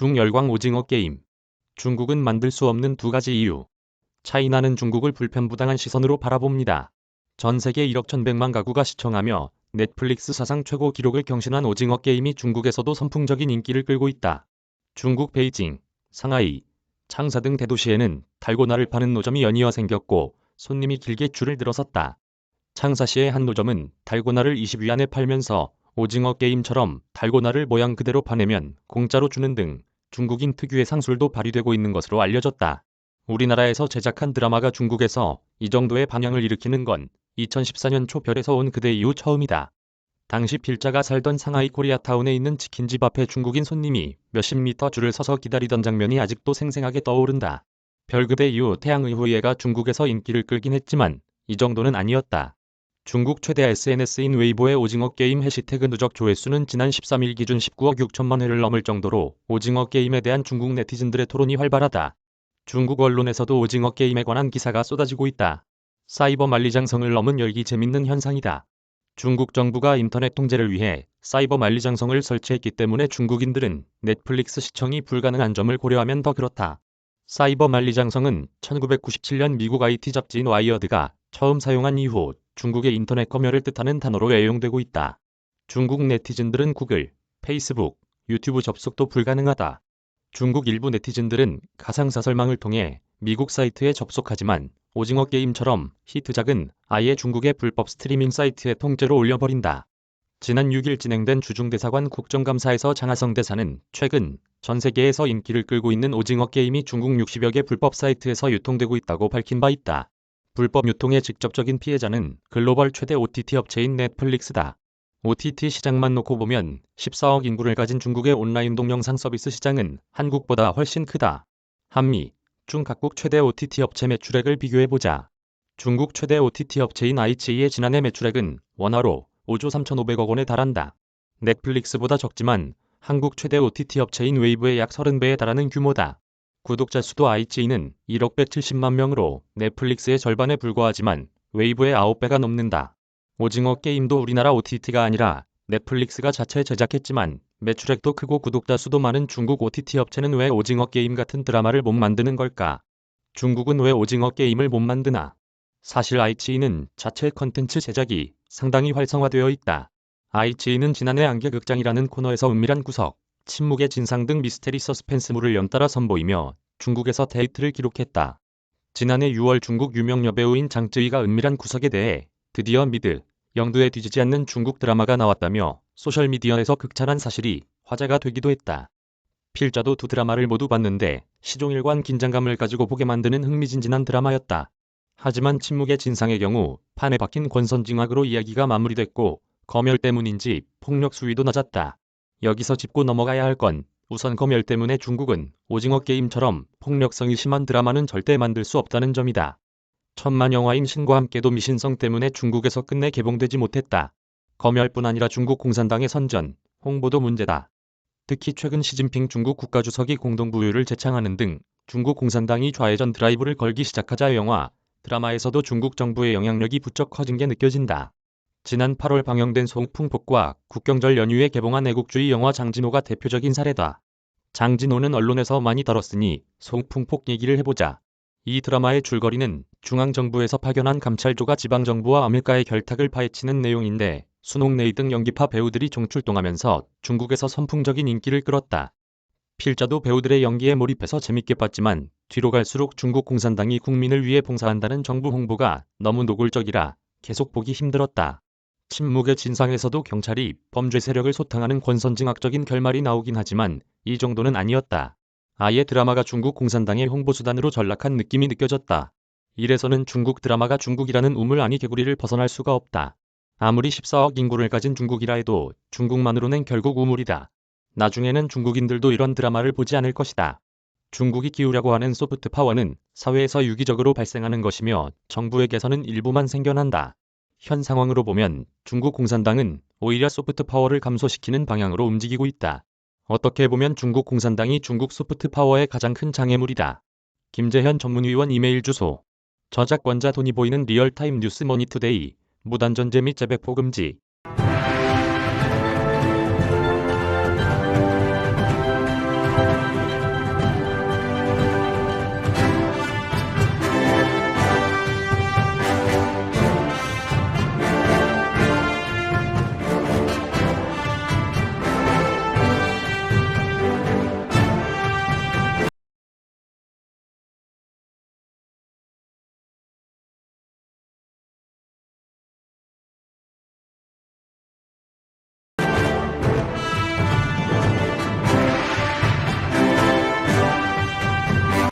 중열광 오징어 게임. 중국은 만들 수 없는 두 가지 이유. 차이나는 중국을 불편부당한 시선으로 바라봅니다. 전 세계 1억 1,100만 가구가 시청하며 넷플릭스 사상 최고 기록을 경신한 오징어 게임이 중국에서도 선풍적인 인기를 끌고 있다. 중국 베이징, 상하이, 창사 등 대도시에는 달고나를 파는 노점이 연이어 생겼고 손님이 길게 줄을 들어섰다. 창사시의 한 노점은 달고나를 20위안에 팔면서 오징어 게임처럼 달고나를 모양 그대로 파내면 공짜로 주는 등 중국인 특유의 상술도 발휘되고 있는 것으로 알려졌다. 우리나라에서 제작한 드라마가 중국에서 이 정도의 반향을 일으키는 건 2014년 초 별에서 온 그대 이후 처음이다. 당시 필자가 살던 상하이 코리아타운에 있는 치킨집 앞에 중국인 손님이 몇십 미터 줄을 서서 기다리던 장면이 아직도 생생하게 떠오른다. 별그대 이후 태양의후예가 중국에서 인기를 끌긴 했지만 이 정도는 아니었다. 중국 최대 SNS인 웨이보의 오징어 게임 해시태그 누적 조회수는 지난 13일 기준 19억 6천만 회를 넘을 정도로 오징어 게임에 대한 중국 네티즌들의 토론이 활발하다. 중국 언론에서도 오징어 게임에 관한 기사가 쏟아지고 있다. 사이버 만리장성을 넘은 열기 재밌는 현상이다. 중국 정부가 인터넷 통제를 위해 사이버 만리장성을 설치했기 때문에 중국인들은 넷플릭스 시청이 불가능한 점을 고려하면 더 그렇다. 사이버 만리장성은 1997년 미국 IT 잡지인 와이어드가 처음 사용한 이후 중국의 인터넷 검열을 뜻하는 단어로 애용되고 있다. 중국 네티즌들은 구글, 페이스북, 유튜브 접속도 불가능하다. 중국 일부 네티즌들은 가상사설망을 통해 미국 사이트에 접속하지만 오징어 게임처럼 히트작은 아예 중국의 불법 스트리밍 사이트에 통째로 올려버린다. 지난 6일 진행된 주중대사관 국정감사에서 장하성 대사는 최근 전 세계에서 인기를 끌고 있는 오징어 게임이 중국 60여 개 불법 사이트에서 유통되고 있다고 밝힌 바 있다. 불법 유통의 직접적인 피해자는 글로벌 최대 OTT 업체인 넷플릭스다. OTT 시장만 놓고 보면 14억 인구를 가진 중국의 온라인 동영상 서비스 시장은 한국보다 훨씬 크다. 한미, 중 각국 최대 OTT 업체 매출액을 비교해보자. 중국 최대 OTT 업체인 iQIYI의 지난해 매출액은 원화로 5조 3,500억 원에 달한다. 넷플릭스보다 적지만 한국 최대 OTT 업체인 웨이브의 약 30배에 달하는 규모다. 구독자 수도 iQIYI는 1억 170만 명으로 넷플릭스의 절반에 불과하지만 웨이브의 9배가 넘는다. 오징어 게임도 우리나라 OTT가 아니라 넷플릭스가 자체 제작했지만 매출액도 크고 구독자 수도 많은 중국 OTT 업체는 왜 오징어 게임 같은 드라마를 못 만드는 걸까? 중국은 왜 오징어 게임을 못 만드나? 사실 iQIYI는 자체 컨텐츠 제작이 상당히 활성화되어 있다. iQIYI는 지난해 안개극장이라는 코너에서 은밀한 구석, 침묵의 진상 등 미스테리 서스펜스물을 연달아 선보이며 중국에서 데이트를 기록했다. 지난해 6월 중국 유명 여배우인 장쯔이가 은밀한 구석에 대해 드디어 미드, 영두에 뒤지지 않는 중국 드라마가 나왔다며 소셜미디어에서 극찬한 사실이 화제가 되기도 했다. 필자도 두 드라마를 모두 봤는데 시종일관 긴장감을 가지고 보게 만드는 흥미진진한 드라마였다. 하지만 침묵의 진상의 경우 판에 박힌 권선징악으로 이야기가 마무리됐고 검열 때문인지 폭력 수위도 낮았다. 여기서 짚고 넘어가야 할 건 우선 검열 때문에 중국은 오징어 게임처럼 폭력성이 심한 드라마는 절대 만들 수 없다는 점이다. 천만 영화인 신과 함께도 미신성 때문에 중국에서 끝내 개봉되지 못했다. 검열뿐 아니라 중국 공산당의 선전, 홍보도 문제다. 특히 최근 시진핑 중국 국가주석이 공동부유를 제창하는 등 중국 공산당이 좌회전 드라이브를 걸기 시작하자 영화, 드라마에서도 중국 정부의 영향력이 부쩍 커진 게 느껴진다. 지난 8월 방영된 송풍폭과 국경절 연휴에 개봉한 애국주의 영화 장진호가 대표적인 사례다. 장진호는 언론에서 많이 다뤘으니 송풍폭 얘기를 해보자. 이 드라마의 줄거리는 중앙정부에서 파견한 감찰조가 지방정부와 아메리카의 결탁을 파헤치는 내용인데 순옥레이 등 연기파 배우들이 종출동하면서 중국에서 선풍적인 인기를 끌었다. 필자도 배우들의 연기에 몰입해서 재밌게 봤지만 뒤로 갈수록 중국 공산당이 국민을 위해 봉사한다는 정부 홍보가 너무 노골적이라 계속 보기 힘들었다. 침묵의 진상에서도 경찰이 범죄 세력을 소탕하는 권선징악적인 결말이 나오긴 하지만 이 정도는 아니었다. 아예 드라마가 중국 공산당의 홍보수단으로 전락한 느낌이 느껴졌다. 이래서는 중국 드라마가 중국이라는 우물 아니 개구리를 벗어날 수가 없다. 아무리 14억 인구를 가진 중국이라 해도 중국만으로는 결국 우물이다. 나중에는 중국인들도 이런 드라마를 보지 않을 것이다. 중국이 키우려고 하는 소프트 파워는 사회에서 유기적으로 발생하는 것이며 정부에게서는 일부만 생겨난다. 현 상황으로 보면 중국 공산당은 오히려 소프트 파워를 감소시키는 방향으로 움직이고 있다. 어떻게 보면 중국 공산당이 중국 소프트 파워의 가장 큰 장애물이다. 김재현 전문위원 이메일 주소. 저작권자 돈이 보이는 리얼타임 뉴스 머니투데이. 무단전제 및 재배포 금지.